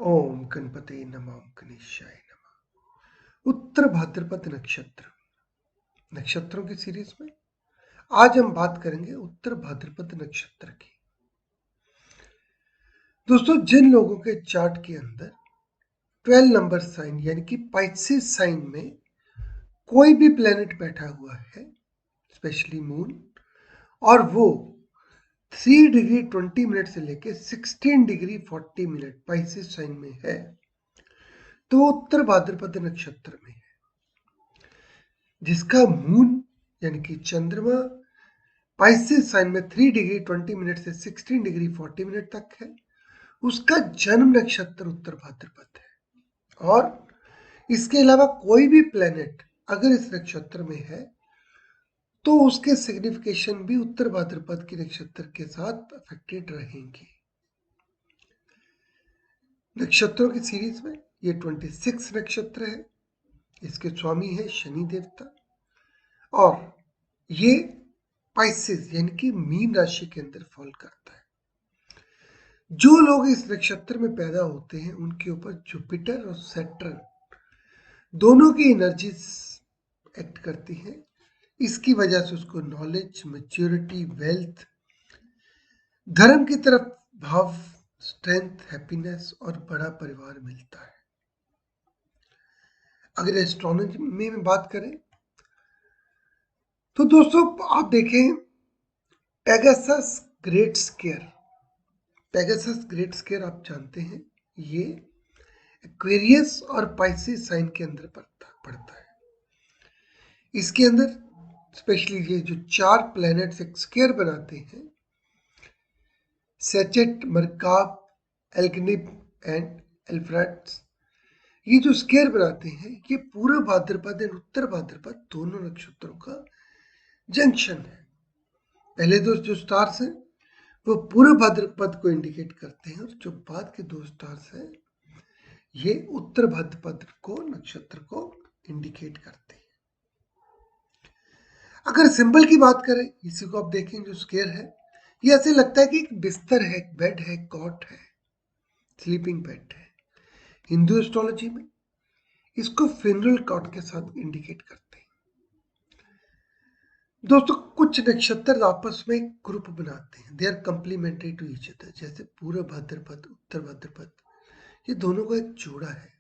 ओम गणपते नमः गणेशाय नमः। उत्तर भाद्रपद नक्षत्रों की सीरीज में आज हम बात करेंगे उत्तर भाद्रपद नक्षत्र की। दोस्तों, जिन लोगों के चार्ट के अंदर 12 नंबर साइन यानी कि पाइसेस साइन में कोई भी प्लेनेट बैठा हुआ है, स्पेशली मून, और वो 3 डिग्री 20 मिनट से लेके 16 डिग्री 40 मिनट पाइसेस साइन में है, तो उत्तर भाद्रपद नक्षत्र में है। जिसका मून यानी कि चंद्रमा पाइसेस साइन में 3 डिग्री 20 मिनट से 16 डिग्री 40 मिनट तक है, उसका जन्म नक्षत्र उत्तर भाद्रपद है। और इसके अलावा कोई भी प्लेनेट अगर इस नक्षत्र में है तो उसके सिग्निफिकेशन भी उत्तर भाद्रपद के नक्षत्र के साथ अफेक्टेड रहेंगी। नक्षत्रों की सीरीज में ये 26 नक्षत्र है। इसके स्वामी है शनि देवता और ये पाइसेस यानी कि मीन राशि के अंदर फॉल करता है। जो लोग इस नक्षत्र में पैदा होते हैं उनके ऊपर जुपिटर और सैटर्न दोनों की एनर्जीज एक्ट करती हैं। इसकी वजह से उसको नॉलेज, मैच्योरिटी, वेल्थ, धर्म की तरफ भाव, स्ट्रेंथ, हैप्पीनेस और बड़ा परिवार मिलता है। अगर एस्ट्रोनॉमी में बात करें तो दोस्तों आप देखें Pegasus great square. Pegasus great square आप जानते हैं, ये एक्वेरियस और पाइसेस साइन के अंदर पड़ता है। इसके अंदर स्पेशली ये जो 4 प्लैनेट्स एक स्केयर बनाते हैं, सेचेट, मरकाब, एल्गनिब एंड एल्फ्रेड्स, ये जो स्केयर बनाते हैं ये पूर्व भाद्रपद और उत्तर भाद्रपद दोनों नक्षत्रों का जंक्शन है। पहले दो जो स्टार्स हैं वो पूर्व भाद्रपद को इंडिकेट करते हैं और जो बाद के 2 स्टार्स हैं ये उत्तर भाद्रपद को नक्षत्र को इंडिकेट करते हैं। अगर सिंबल की बात करें, इसी को आप देखें जो स्केयर है, ये ऐसे लगता है कि एक बिस्तर है, एक बेड है, कॉट है, स्लीपिंग बेड है। हिंदू एस्ट्रोलॉजी में इसको फ्यूनरल कॉट के साथ इंडिकेट करते हैं। दोस्तों, कुछ नक्षत्र आपस में ग्रुप बनाते हैं, they are complementary to each other. जैसे पूर्व भाद्रपद, उत्तर भाद्रपद, ये दोनों का एक जोड़ा है।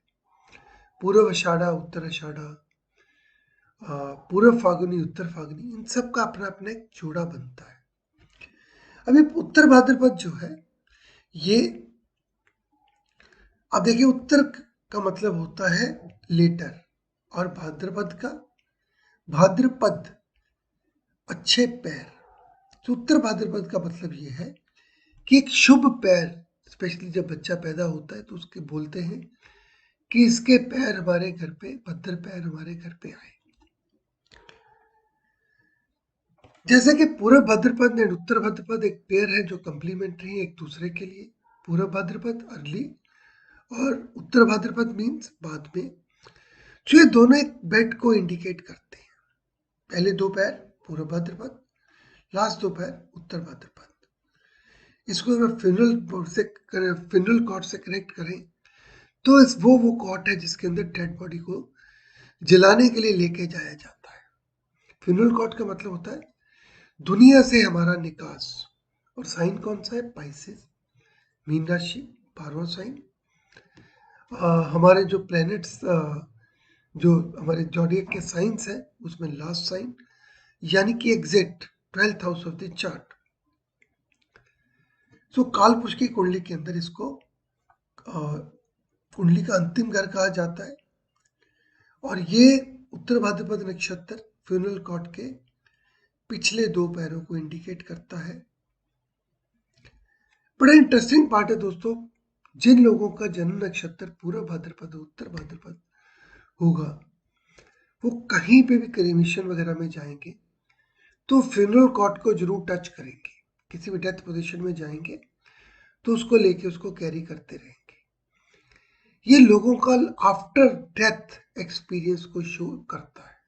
पूर्व आषाढ़ा, उत्तर आषाढ़ा, पूर्व फागुनी, उत्तर फागुनी, इन सब का अपना अपना एक जोड़ा बनता है। अभी उत्तर भाद्रपद जो है ये, अब देखिए, उत्तर का मतलब होता है लेटर और भाद्रपद अच्छे पैर। तो उत्तर भाद्रपद का मतलब ये है कि एक शुभ पैर, स्पेशली जब बच्चा पैदा होता है तो उसके बोलते हैं कि इसके पैर हमारे घर पे, भद्र पैर हमारे घर पे आए। जैसे कि पूर्व भाद्रपद और उत्तर भाद्रपद एक पेयर है जो कंप्लीमेंट्री है एक दूसरे के लिए। पूर्व भाद्रपद अर्ली और उत्तर भाद्रपद मीन्स बाद में। तो ये दोनों एक बेड को इंडिकेट करते हैं। पहले 2 पैर पूर्व भाद्रपद, लास्ट 2 पैर उत्तर भाद्रपद। इसको अगर फ्यूनरल कॉर्ड से कनेक्ट करें तो वो कॉर्ड है जिसके अंदर डेड बॉडी को जलाने के लिए लेके जाया जाता है। फ्यूनरल कॉर्ड का मतलब होता है दुनिया से हमारा निकास। और साइन कौन सा है? पाइसेस, मीन राशि, 12वां साइन। हमारे जो प्लैनेट्स, जो हमारे जॉडियक के साइंस है उसमें लास्ट साइन, यानी कि exact 12th house of the chart. So कालपुरुष की कुंडली के अंदर इसको कुंडली का अंतिम घर कहा जाता है। और ये उत्तर भाद्रपद नक्षत्र फ्यूनरल कॉर्ड के पिछले 2 पैरों को इंडिकेट करता है। बड़ा इंटरेस्टिंग पार्ट है दोस्तों, जिन लोगों का जन्म नक्षत्र पूर्व भाद्रपद, उत्तर भाद्रपद होगा, वो कहीं पे भी क्रेमेशन वगैरह में जाएंगे तो फ्यूनरल कॉर्ड को जरूर टच करेंगे। किसी भी डेथ पोजीशन में जाएंगे तो उसको लेके उसको कैरी करते रहेंगे। ये लोगों का आफ्टर डेथ एक्सपीरियंस को शो करता है।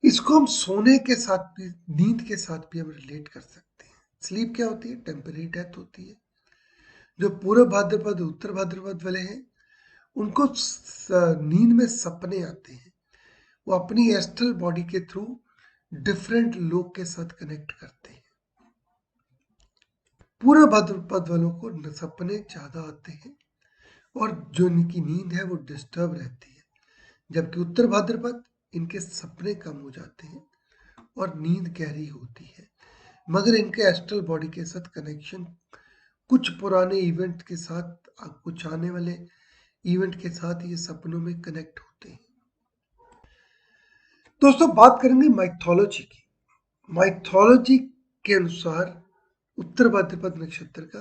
इसको हम सोने के साथ भी, नींद के साथ भी हम रिलेट कर सकते हैं। स्लीप क्या होती है? टेम्पररी डेथ होती है। जो पूर्व भाद्रपद उत्तर भाद्रपद वाले हैं उनको नींद में सपने आते हैं, वो अपनी एस्ट्रल बॉडी के थ्रू डिफरेंट लोग के साथ कनेक्ट करते हैं। पूर्व भाद्रपद वालों को सपने ज्यादा आते हैं और जो इनकी नींद है वो डिस्टर्ब रहती है, जबकि उत्तर भाद्रपद इनके सपने कम हो जाते हैं और नींद गहरी होती है, मगर इनके एस्ट्रल बॉडी के साथ कनेक्शन कुछ पुराने इवेंट के साथ, कुछ आने वाले इवेंट के साथ ये सपनों में कनेक्ट होते हैं। दोस्तों बात करेंगे माइथोलॉजी की। माइथोलॉजी के अनुसार उत्तर भाद्रपद नक्षत्र का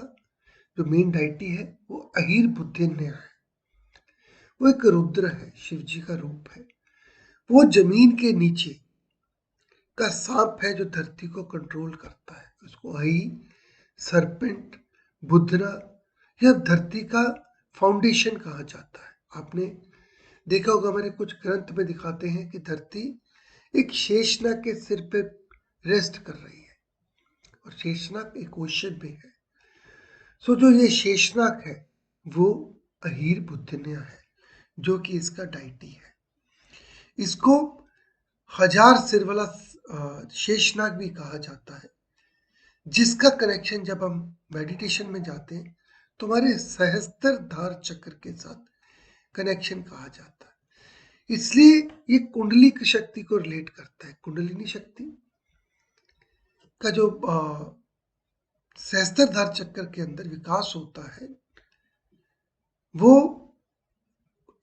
जो मेन डाइटी है वो अहीर बुद्धिन्या है। वो एक रुद्र है, शिव जी का रूप है। वो जमीन के नीचे का सांप है जो धरती को कंट्रोल करता है। उसको अही, सरपेंट, बुधना या धरती का फाउंडेशन कहा जाता है। आपने देखा होगा, हमारे कुछ ग्रंथ में दिखाते हैं कि धरती एक शेषनाग के सिर पे रेस्ट कर रही है और शेषनाग एक ओशन में है। सो जो ये शेषनाग है वो अहीर बुद्धिन्या है, जो कि इसका डाइटी है। इसको 1000 सिर वाला शेषनाग भी कहा जाता है, जिसका कनेक्शन जब हम मेडिटेशन में जाते हैं तो हमारे सहस्त्रधार चक्र के साथ कनेक्शन कहा जाता है। इसलिए ये कुंडली की शक्ति को रिलेट करता है। कुंडलिनी शक्ति का जो सहस्त्रधार चक्र के अंदर विकास होता है वो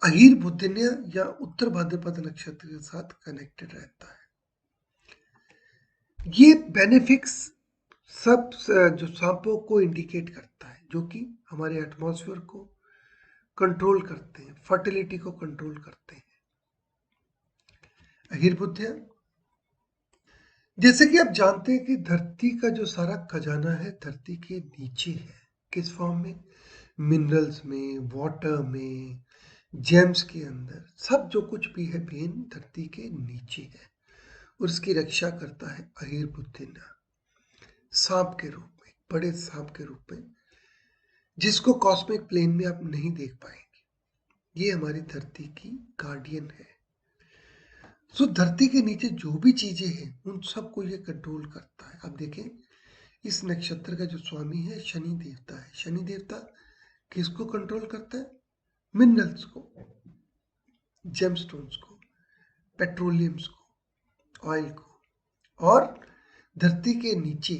अहीर बुद्धिन्या या उत्तर भाद्रपद नक्षत्र के साथ कनेक्टेड रहता है। ये बेनिफिक्स सब जो सांपों को इंडिकेट करता है, जो कि हमारे एटमॉस्फेयर को कंट्रोल करते हैं, फर्टिलिटी को कंट्रोल करते हैं। अहीर बुद्धिया, जैसे कि आप जानते हैं कि धरती का जो सारा खजाना है धरती के नीचे है। किस फॉर्म में? मिनरल्स में, वाटर में, जेम्स के अंदर, सब जो कुछ भी है बेन धरती के नीचे है और उसकी रक्षा करता है अहीर बुद्धिन्या, सांप के रूप में, बड़े सांप के रूप में, जिसको कॉस्मिक प्लेन में आप नहीं देख पाएंगे। ये हमारी धरती की गार्डियन है। सो धरती के नीचे जो भी चीजें हैं उन सबको ये कंट्रोल करता है। आप देखें, इस नक्षत्र का जो स्वामी है शनि देवता है। शनि देवता किसको कंट्रोल करता है? मिनरल्स को, जेमस्टोन्स को, पेट्रोलियम्स को, ऑयल को। और धरती के नीचे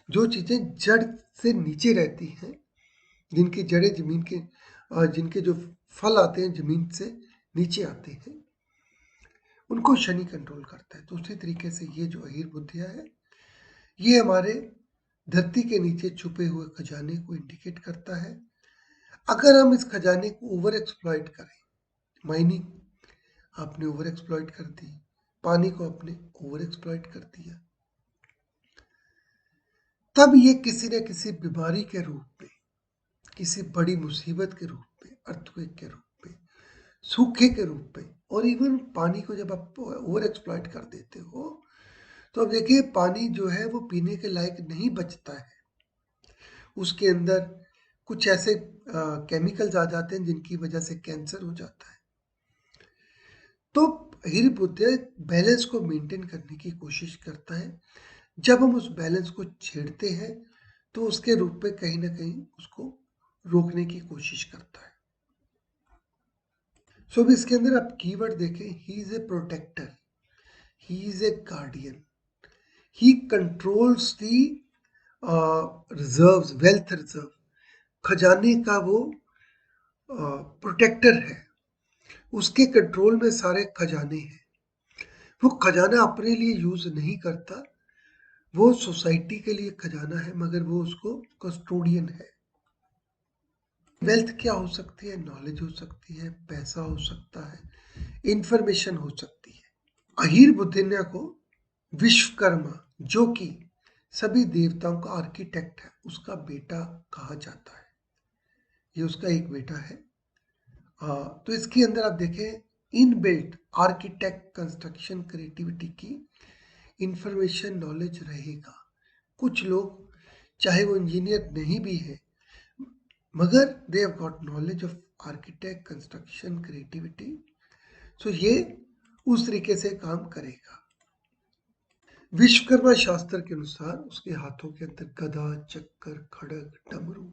जो चीजें जड़ से नीचे रहती हैं, जिनकी जड़ें जमीन के, जिनके जो फल आते हैं जमीन से नीचे आते हैं, उनको शनि कंट्रोल करता है। तो उसी तरीके से ये जो अहीर बुद्धिया है ये हमारे धरती के नीचे छुपे हुए खजाने को इंडिकेट करता है। अगर हम इस खजाने को ओवर एक्सप्लॉइट करें, माइनिंग आपने ओवर एक्सप्लॉइट कर दी, पानी को आपने ओवर एक्सप्लॉइट कर दिया, तब ये किसी न किसी बीमारी के रूप में, किसी बड़ी मुसीबत के रूप में, अर्थक्वेक के रूप में, सूखे के रूप में, और इवन पानी को जब आप ओवर एक्सप्लॉइट कर देते हो तो अब देखिए पानी जो है वो पीने के लायक नहीं बचता है। उसके अंदर कुछ ऐसे केमिकल्स आ जाते हैं जिनकी वजह से कैंसर हो जाता है। तो अहीर बुद्धिया बैलेंस को मेंटेन करने की कोशिश करता है। जब हम उस बैलेंस को छेड़ते हैं तो उसके रूप में कहीं ना कहीं उसको रोकने की कोशिश करता है। सो अब इसके अंदर आप कीवर्ड देखें, he is a protector, he is a guardian, he controls the reserves, wealth reserve, खजाने का वो प्रोटेक्टर है। उसके कंट्रोल में सारे खजाने हैं। वो खजाना अपने लिए यूज नहीं करता, वो सोसाइटी के लिए खजाना है, मगर वो उसको कस्टोडियन है। वेल्थ क्या हो सकती है? नॉलेज हो सकती है, पैसा हो सकता है, इंफॉर्मेशन हो सकती है। अहीर बुद्धिन्या को विश्वकर्मा, जो कि सभी देवताओं का आर्किटेक्ट है, उसका बेटा कहा जाता है। ये उसका एक बेटा है। तो इसके अंदर आप देखें, इनबिल्ट आर्किटेक्ट कंस्ट्रक्शन क्रिएटिविटी की इंफॉर्मेशन नॉलेज रहेगा। कुछ लोग चाहे वो इंजीनियर नहीं भी है, मगर they have got knowledge of architect, construction, creativity, so ये उस तरीके से काम करेगा। विश्वकर्मा शास्त्र के अनुसार उसके हाथों के अंदर गदा, चक्कर, खड़ग, डमरू,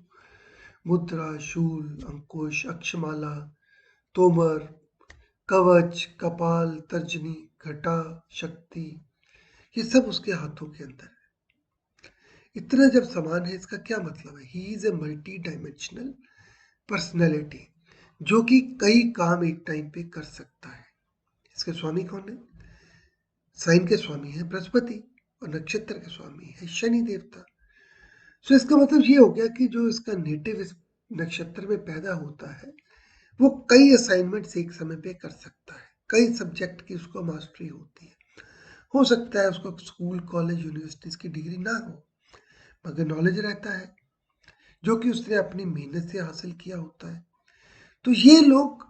मुद्रा, शूल, अंकुश, अक्षमाला, तोमर, कवच, कपाल, तर्जनी, घटा, शक्ति, ये सब उसके हाथों के अंदर है। इतना जब समान है, इसका क्या मतलब है? ही is a multi dimensional personality जो कि कई काम एक टाइम पे कर सकता है। इसके स्वामी कौन है? साइन के स्वामी है बृहस्पति और नक्षत्र के स्वामी है शनि देवता। सो इसका मतलब ये हो गया कि जो इसका नेटिव इस नक्षत्र में पैदा होता है वो कई असाइनमेंट्स एक समय पे कर सकता है, कई सब्जेक्ट की उसको मास्टरी होती है। हो सकता है उसको स्कूल, कॉलेज, यूनिवर्सिटीज की डिग्री ना हो, मगर नॉलेज रहता है जो कि उसने अपनी मेहनत से हासिल किया होता है। तो ये लोग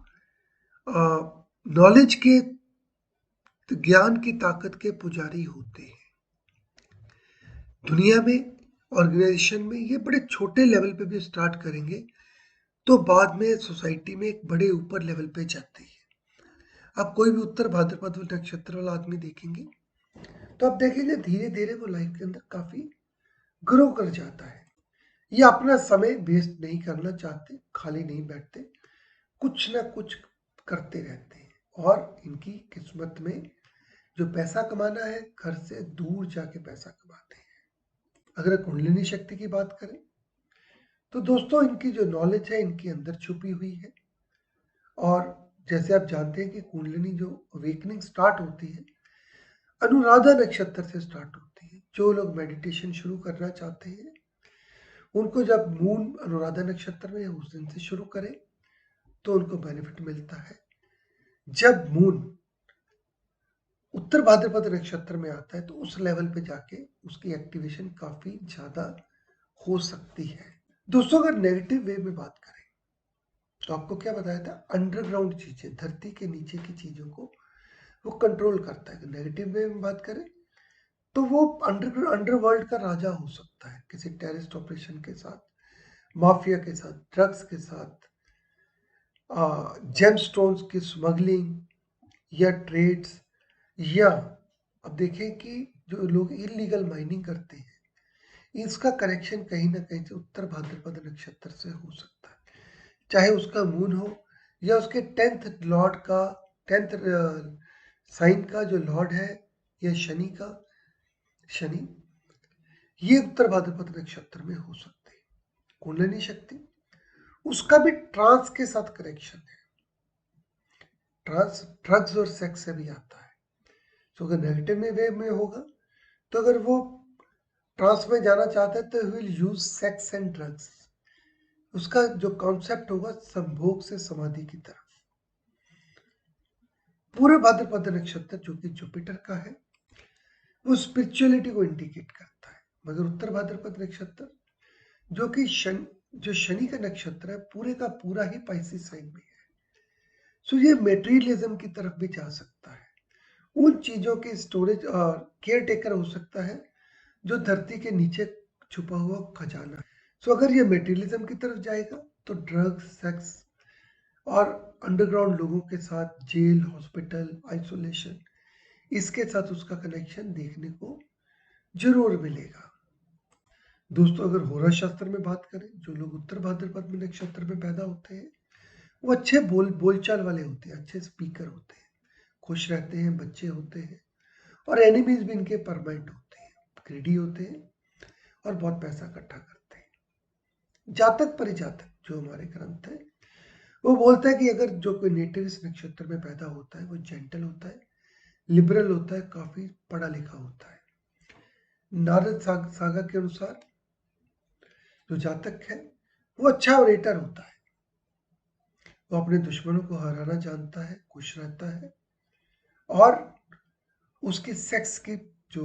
नॉलेज के, ज्ञान की ताकत के पुजारी होते हैं। दुनिया में, ऑर्गेनाइजेशन में ये बड़े छोटे लेवल पे भी स्टार्ट करेंगे तो बाद में सोसाइटी में एक बड़े ऊपर लेवल पे जाते हैं। आप कोई भी उत्तर भाद्रपद नक्षत्र वाला आदमी देखेंगे तो आप देखेंगे धीरे धीरे वो लाइफ के अंदर काफी ग्रो कर जाता है। ये अपना समय वेस्ट नहीं करना चाहते, खाली नहीं बैठते, कुछ ना कुछ करते रहते हैं और इनकी किस्मत में जो पैसा कमाना है घर से दूर जाके पैसा कमाते हैं। अगर कुंडलिनी शक्ति की बात करें तो दोस्तों इनकी जो नॉलेज है इनके अंदर छुपी हुई है। और जैसे आप जानते हैं कि कुंडलिनी जो अवेकनिंग स्टार्ट होती है अनुराधा नक्षत्र से स्टार्ट होती है। जो लोग मेडिटेशन शुरू करना चाहते हैं उनको जब मून अनुराधा नक्षत्र में उस दिन से शुरू करें तो उनको बेनिफिट मिलता है। जब मून उत्तर भाद्रपद नक्षत्र में आता है तो उस लेवल पे जाके उसकी एक्टिवेशन काफी ज्यादा हो सकती है। दोस्तों अगर नेगेटिव वे में बात करें तो आपको क्या बताया था, अंडरग्राउंड चीजें, धरती के नीचे की चीजों को वो कंट्रोल करता है। नेगेटिव वे में बात करें तो वो अंडरवर्ल्ड का राजा हो सकता है, किसी टेररिस्ट ऑपरेशन के साथ, माफिया के साथ, ड्रग्स के साथ, जेम स्टोन्स की स्मगलिंग या ट्रेड्स, या अब देखें कि जो लोग इलीगल माइनिंग करते हैं इसका कनेक्शन कहीं ना कहीं से उत्तर भाद्रपद नक्षत्र से हो सकता है। चाहे उसका मून हो या उसके 10th लॉर्ड का, 10th साइन का जो लॉर्ड है या शनि का, शनि, ये उत्तर भाद्रपद नक्षत्र में हो सकते हैं। कुंडलिनी शक्ति उसका भी ट्रांस के साथ कनेक्शन है, ट्रांस ड्रग्स और सेक्स से भी आता है। तो अगर नेगेटिव में वे में होगा तो अगर वो ट्रांस में जाना चाहता है तो will use sex and drugs. उसका जो कॉन्सेप्ट होगा संभोग से समाधि की तरफ। पूरे भाद्रपद नक्षत्र जो कि जुपिटर का है वो स्पिरिचुअलिटी को इंडिकेट करता है, मगर उत्तर भाद्रपद नक्षत्र जो कि जो शनि का नक्षत्र है पूरे का पूरा ही पाइसिस साइन में है। सो ये मेटेरियलिज्म की तरफ भी जा सकता है, उन चीजों के स्टोरेज और केयर टेकर हो सकता है जो धरती के नीचे छुपा हुआ खजाना है। सो अगर ये मेटेरियलिज्म की तरफ जाएगा तो ड्रग्स, सेक्स और अंडरग्राउंड लोगों के साथ जेल, हॉस्पिटल, आइसोलेशन, इसके साथ उसका कनेक्शन देखने को जरूर मिलेगा। दोस्तों अगर होरा शास्त्र में बात करें, जो लोग उत्तर भाद्रपद में नक्षत्र में पैदा होते हैं वो अच्छे बोलचाल वाले होते हैं, अच्छे स्पीकर होते हैं, खुश रहते हैं, बच्चे होते हैं और एनिमीज भी इनके परमानेंट होते हैं, ग्रीडी होते हैं और बहुत पैसा इकट्ठा करते हैं। जातक परिजातक जो हमारे ग्रंथ है वो बोलता है कि अगर जो कोई नेटिव इस नक्षत्र में पैदा होता है वो जेंटल होता है, लिबरल होता है, काफी पढ़ा लिखा होता है। नारद सागा के अनुसार जो जातक है वो अच्छा ओरेटर होता है, वो अपने दुश्मनों को हराना जानता है, खुश रहता है और उसके सेक्स की जो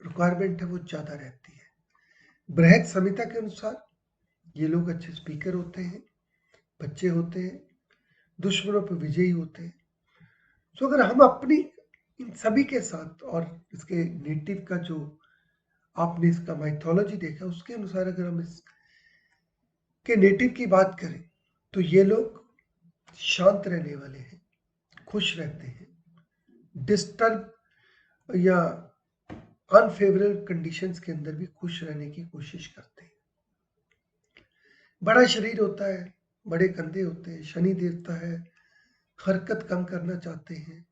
रिक्वायरमेंट है वो ज्यादा रहती है। बृहद संहिता के अनुसार ये लोग अच्छे स्पीकर होते हैं, बच्चे होते हैं, दुश्मनों पर विजयी होते हैं। तो अगर हम अपनी इन सभी के साथ और इसके नेटिव का जो आपने इसका माइथोलॉजी देखा उसके अनुसार अगर हम इस के नेटिव की बात करें तो ये लोग शांत रहने वाले हैं, खुश रहते हैं, डिस्टर्ब या अनफेवरेबल कंडीशंस के अंदर भी खुश रहने की कोशिश करते हैं। बड़ा शरीर होता है, बड़े कंधे होते हैं, शनि देवता है, हरकत कम करना चाहते हैं।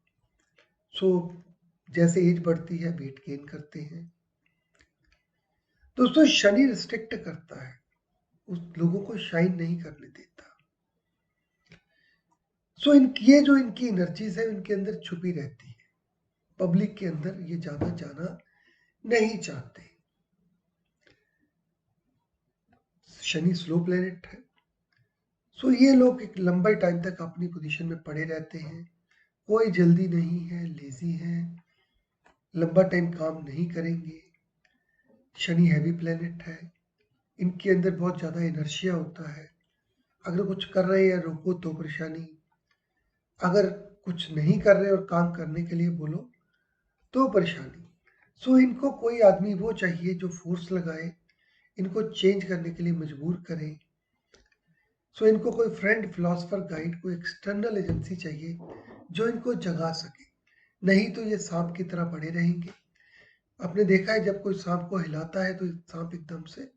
सो जैसे एज बढ़ती है वेट गेन करते हैं। दोस्तों शनि रिस्ट्रिक्ट करता है, उस लोगों को शाइन नहीं करने देता। सो ये जो इनकी एनर्जीज है इनके अंदर छुपी रहती है, पब्लिक के अंदर ये ज्यादा जाना नहीं चाहते। शनि स्लो प्लेनेट है, सो ये लोग एक लंबे टाइम तक अपनी पोजीशन में पड़े रहते हैं, कोई जल्दी नहीं है, लेजी है, लंबा टाइम काम नहीं करेंगे। शनि हैवी प्लेनेट है, इनके अंदर बहुत ज़्यादा इनर्शिया होता है, अगर कुछ कर रहे हैं रोको तो परेशानी, अगर कुछ नहीं कर रहे और काम करने के लिए बोलो तो परेशानी। सो इनको कोई आदमी वो चाहिए जो फोर्स लगाए, इनको चेंज करने के लिए मजबूर करे। सो इनको कोई फ्रेंड, फिलोसफर, गाइड, कोई एक्सटर्नल एजेंसी चाहिए जो इनको जगा सके, नहीं तो ये सांप की तरह पड़े रहेंगे। आपने देखा है जब कोई सांप को हिलाता है तो सांप एकदम से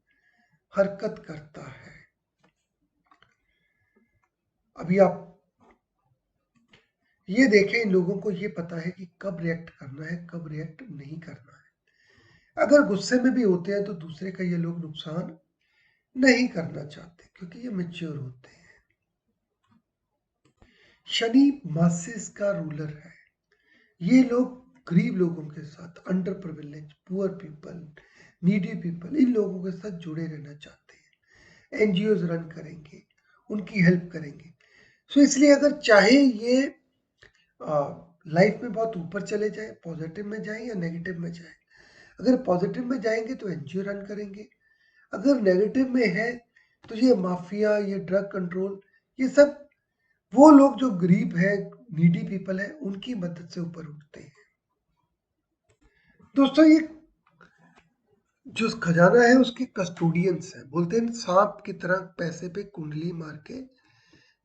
हरकत करता है। अभी आप ये देखें, इन लोगों को ये पता है कि कब रिएक्ट करना है, कब रिएक्ट नहीं करना है। अगर गुस्से में भी होते हैं तो दूसरे का ये लोग नुकसान नहीं करना चाहते क्योंकि ये मैच्योर होते हैं। शनि मासेस का रूलर है, ये लोग गरीब लोगों के साथ, under privilege, poor people, needy people, इन लोगों के साथ जुड़े रहना चाहते हैं। एनजीओज रन करेंगे, उनकी हेल्प करेंगे। सो इसलिए अगर चाहे ये लाइफ में बहुत ऊपर चले जाए, पॉजिटिव में जाए या नेगेटिव में जाए, अगर पॉजिटिव में जाएंगे तो एनजीओ रन करेंगे, अगर नेगेटिव में है तो ये माफिया, ये ड्रग कंट्रोल, ये सब वो लोग जो गरीब है, नीडी पीपल है, उनकी मदद से ऊपर उठते हैं। दोस्तों ये जो खजाना है उसके कस्टोडियंस है, बोलते हैं सांप की तरह पैसे पे कुंडली मार के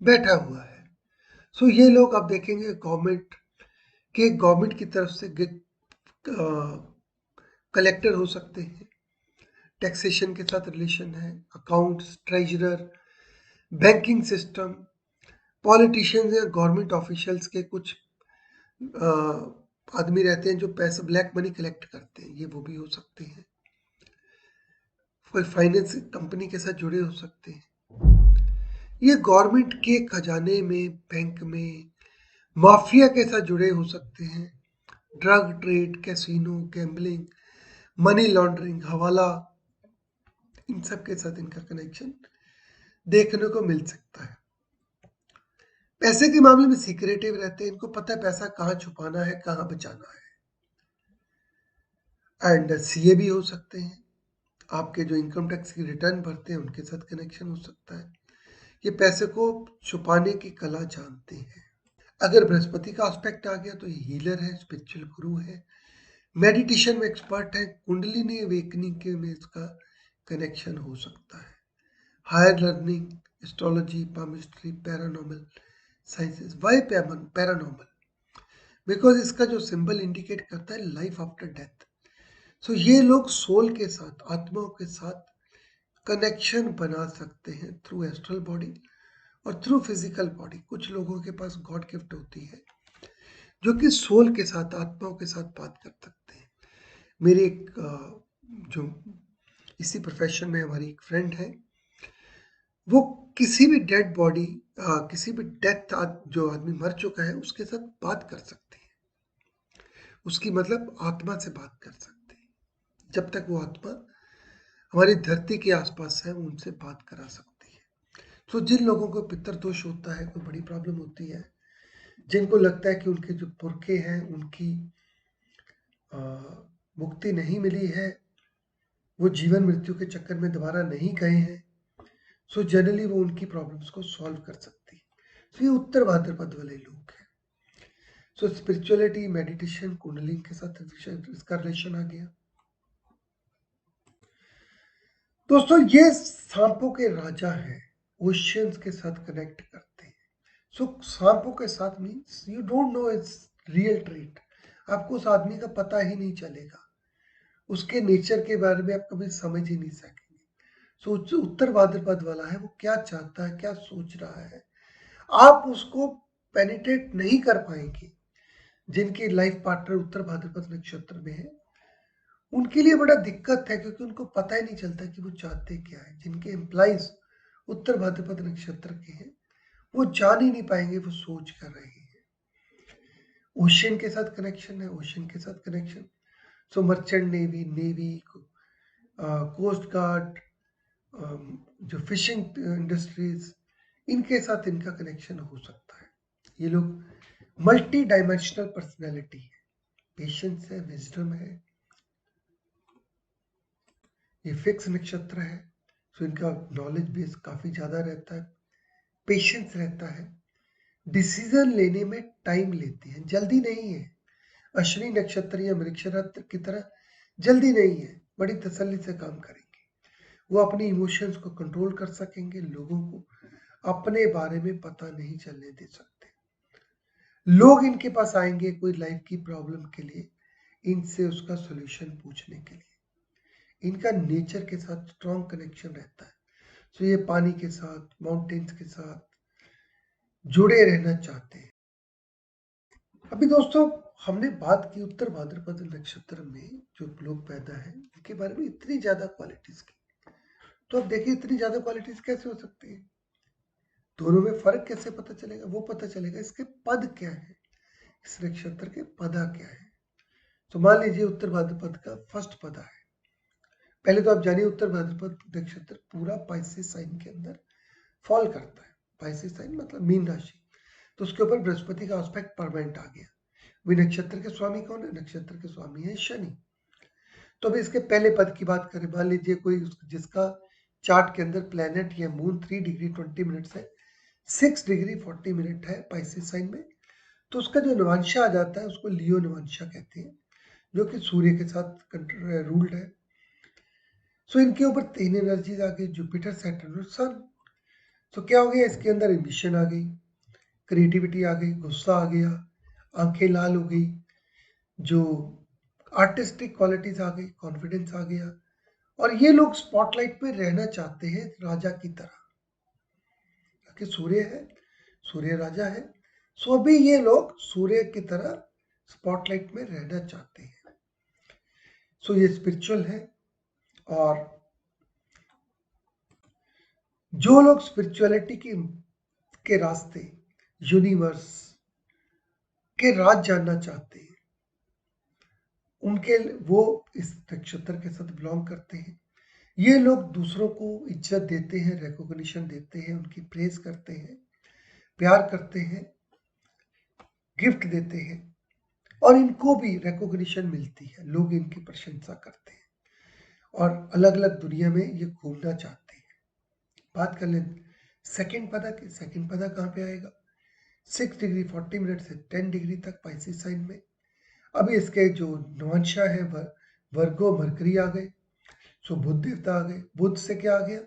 बैठा हुआ है। सो ये लोग आप देखेंगे गवर्नमेंट की तरफ से कलेक्टर हो सकते हैं, टैक्सेशन के साथ रिलेशन है, accounts, treasurer, banking system, politicians या गवर्नमेंट ऑफिशियल्स के कुछ आदमी रहते हैं जो पैसे, ब्लैक मनी कलेक्ट करते हैं, ये वो भी हो सकते हैं। कोई फाइनेंस कंपनी के साथ जुड़े हो सकते हैं। ये गवर्नमेंट के खजाने में, बैंक में माफिया के साथ जुड़े हो सकते हैं। Drug trade, casino, gambling, money laundering, हवाला, इन सब के साथ इनका कनेक्शन देखने को मिल सकता है। पैसे के मामले में सीक्रेटिव रहते हैं, इनको पता है पैसा कहाँ छुपाना है, कहाँ बचाना है। एंड सीए भी हो सकते हैं, आपके जो इनकम टैक्स की रिटर्न भरते हैं उनके साथ कनेक्शन हो सकता है। ये पैसे को छुपाने की कला जानते हैं। अगर बृहस्पति का एस्पेक्ट आ गया तो ये हीलर है, स्पिरिचुअल गुरु है, मेडिटेशन में एक्सपर्ट है, कुंडलिनी अवेकनिंग के में इसका कनेक्शन हो सकता है। Higher learning, astrology, palmistry, paranormal sciences. Why paranormal? Because इसका जो सिंबल इंडिकेट करता है लाइफ आफ्टर डेथ। सो ये लोग सोल के साथ, आत्माओं के साथ कनेक्शन बना सकते हैं थ्रू एस्ट्रल बॉडी और थ्रू फिजिकल बॉडी। कुछ लोगों के पास गॉड गिफ्ट होती है जो कि सोल के साथ, आत्माओं के साथ बात कर सकते हैं। मेरे एक जो इसी प्रोफेशन में हमारी एक फ्रेंड है, वो किसी भी डेड बॉडी, किसी भी डेथ जो आदमी मर चुका है उसके साथ बात कर सकती है, उसकी मतलब आत्मा से बात कर सकते हैं। जब तक वो आत्मा हमारी धरती के आसपास है उनसे बात करा सकती है। तो जिन लोगों को पितृदोष होता है, कोई बड़ी प्रॉब्लम होती है, जिनको लगता है कि उनके जो पुरखे हैं उनकी मुक्ति नहीं मिली है, वो जीवन मृत्यु के चक्कर में दोबारा नहीं गए हैं, सो जनरली वो उनकी प्रॉब्लम्स को सॉल्व कर सकती है। तो ये उत्तर भाद्रपद वाले लोग हैं। सो स्पिरिचुअलिटी, मेडिटेशन, कुंडलिंग के साथ इसका रिलेशन आ गया। दोस्तों ये सांपों के राजा हैं, ओशियंस के साथ कनेक्ट करते हैं। सो सांपों के साथ means you don't know it's real treat, आपको उस आदमी का पता ही नहीं चलेगा, उसके नेचर के बारे में आप कभी समझ ही नहीं सकेंगे। सो जो उत्तर भाद्रपद वाला है वो क्या चाहता है, क्या सोच रहा है, आप उसको पेनिट्रेट नहीं कर पाएंगे। जिनकी लाइफ पार्टनर उत्तर भाद्रपद नक्षत्र में है उनके लिए बड़ा दिक्कत है, क्योंकि उनको पता ही नहीं चलता कि वो चाहते क्या है। जिनके एम्प्लॉइज उत्तर भाद्रपद नक्षत्र के हैं वो जान ही नहीं पाएंगे वो सोच कर रहे हैं। ओशियन के साथ कनेक्शन है, ओशियन के साथ connection, so merchant navy, navy, coast guard, जो फिशिंग इंडस्ट्रीज, इनके साथ इनका कनेक्शन हो सकता है। ये लोग मल्टी डायमेंशनल पर्सनैलिटी है, पेशेंस है, विजडम है। ये फिक्स नक्षत्र है, तो इनका नॉलेज बेस काफी ज्यादा रहता है, पेशेंस रहता है, डिसीजन लेने में टाइम लेते हैं, जल्दी नहीं है। अश्विनी नक्षत्र या मृगशिरा की तरह जल्दी नहीं है, बड़ी तसल्ली से काम करेंगे। वो अपने इमोशंस को कंट्रोल कर सकेंगे, लोगों को अपने बारे में पता नहीं चलने दे सकते। लोग इनके पास आएंगे कोई लाइफ की प्रॉब्लम के लिए, इनसे उसका सॉल्यूशन पूछने के लिए। इनका नेचर के साथ स्ट्रॉन्ग कनेक्शन रहता है, तो ये पानी के साथ, माउंटेन्स के साथ जुड़े रहना चाहते हैं। अभी दोस्तों हमने बात की उत्तर भाद्रपद नक्षत्र में जो लोग पैदा हैं उनके बारे में इतनी ज्यादा क्वालिटीज की, तो अब देखिए इतनी ज्यादा क्वालिटीज कैसे हो सकती है, दोनों में फर्क कैसे पता चलेगा? वो पता चलेगा इसके पद क्या है, इस नक्षत्र के पदा क्या है। तो मान लीजिए उत्तर भाद्रपद का फर्स्ट पदा है। पहले तो आप जानिए उत्तर भाद्रपद नक्षत्र पूरा पाइसेस साइन के अंदर फॉल करता है। पाइसेस साइन मतलब मीन राशि, तो उसके ऊपर बृहस्पति का एस्पेक्ट परमानेंट आ गया। वे नक्षत्र के स्वामी कौन है? नक्षत्र के स्वामी है शनि। तो अभी इसके पहले पद की बात करें, मान लीजिए कोई जिसका चार्ट के अंदर प्लेनेट या मून 3 डिग्री 20 मिनट है, 6 डिग्री 40 मिनट है पाइसेस साइन में, तो उसका जो नवांशा आ जाता है उसको लियो नवांशा कहते हैं, जो कि सूर्य के साथ रूल्ड है। सो इनके ऊपर 3 एनर्जीज आ गई, जुपिटर, सैटर्न और सन। तो क्या हो गया, इसके अंदर एम्बिशन आ गई, क्रिएटिविटी आ गई, गुस्सा आ गया, आंखें लाल हो गई, जो आर्टिस्टिक क्वालिटीज आ गई, कॉन्फिडेंस आ गया, और ये लोग स्पॉटलाइट पे रहना चाहते हैं राजा की तरह, क्योंकि सूर्य है, सूर्य राजा है। सो अभी ये लोग सूर्य की तरह स्पॉटलाइट में रहना चाहते हैं। सो ये स्पिरिचुअल है, और जो लोग स्पिरिचुअलिटी के रास्ते, यूनिवर्स के राज जानना चाहते हैं, उनके वो इस नक्षत्र के साथ बिलोंग करते हैं। ये लोग दूसरों को इज्जत देते हैं, रिकॉग्निशन देते हैं, उनकी प्रेज करते हैं, प्यार करते हैं, गिफ्ट देते हैं, और इनको भी रिकॉग्निशन मिलती है, लोग इनकी प्रशंसा करते हैं, और अलग अलग दुनिया में ये घूमना चाहते हैं। बात कर लें सेकंड पदा की। सेकंड पदा कहाँ पे आएगा? 6 डिग्री 40 मिनट से 10 डिग्री तक पाइसेस साइन में। अभी इसके जो नवांशा है वर्गो मरकरी आ गए, सो बुध देवता आ गए। बुध से क्या आ गया?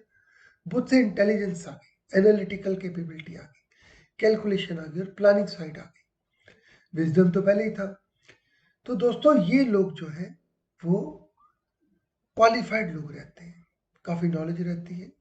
बुध से इंटेलिजेंस आ गई, एनालिटिकल कैपेबिलिटी आ गई, कैलकुलेशन आ गई, और प्लानिंग साइड आ गई। विजडम तो पहले ही था। तो दोस्तों ये लोग जो है वो क्वालिफाइड लोग रहते हैं, काफी नॉलेज रहती है,